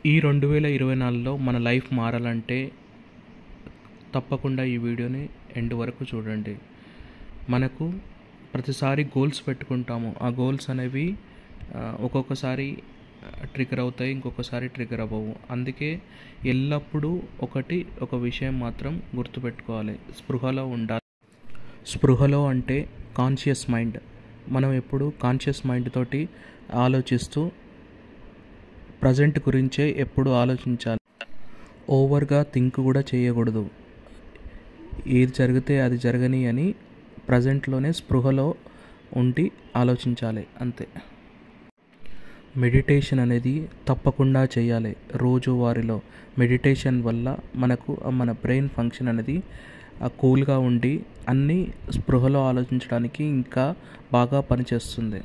ఈ 2024లో మన లైఫ్ మారాలంటే తప్పకుండా ఈ వీడియోని ఎండ్ వరకు చూడండి. మనకు ప్రతిసారి గోల్స్ పెట్టుకుంటాము. ఆ గోల్స్ అనేవి ఒక్కొక్కసారి ట్రిగర్ అవుతాయి, ఇంకొకసారి ట్రిగర్ అవ్వవు. అందుకే ఎల్లప్పుడూ ఒక విషయం మాత్రం గుర్తుపెట్టుకోవాలి, స్పృహలో ఉండాలి. స్పృహలో అంటే కాన్షియస్ మైండ్. మనం ఎప్పుడు కాన్షియస్ మైండ్ తోటి ఆలోచిస్తూ ప్రజెంట్ గురించే ఎప్పుడు ఆలోచించాలి. ఓవర్గా థింక్ కూడా చేయకూడదు. ఏది జరిగితే అది జరగని అని ప్రజెంట్లోనే స్పృహలో ఉండి ఆలోచించాలి, అంతే. మెడిటేషన్ అనేది తప్పకుండా చేయాలి. రోజువారీలో మెడిటేషన్ వల్ల మనకు మన బ్రెయిన్ ఫంక్షన్ అనేది కూల్గా ఉండి అన్నీ స్పృహలో ఆలోచించడానికి ఇంకా బాగా పనిచేస్తుంది.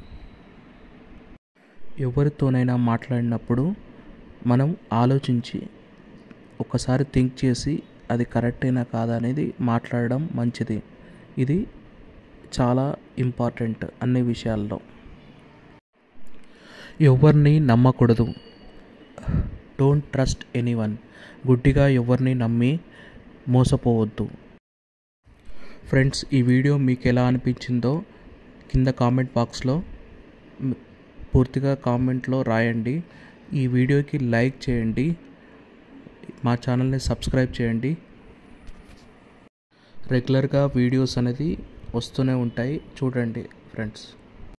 ఎవరితోనైనా మాట్లాడినప్పుడు మనం ఆలోచించి ఒకసారి థింక్ చేసి అది కరెక్టేనా కాదా అనేది మాట్లాడడం మంచిది. ఇది చాలా ఇంపార్టెంట్ అన్ని విషయాల్లో. ఎవరిని నమ్మకూడదు. Don't trust anyone. గుడ్డిగా ఎవరిని నమ్మి మోసపోవద్దు. ఫ్రెండ్స్, ఈ వీడియో మీకు ఎలా అనిపించిందో కింద కామెంట్ బాక్స్లో పూర్తిగా కామెంట్లో రాయండి. ఈ వీడియోకి లైక్ చేయండి, మా ఛానల్ని సబ్స్క్రైబ్ చేయండి. రెగ్యులర్గా వీడియోస్ అనేది వస్తూనే ఉంటాయి, చూడండి ఫ్రెండ్స్.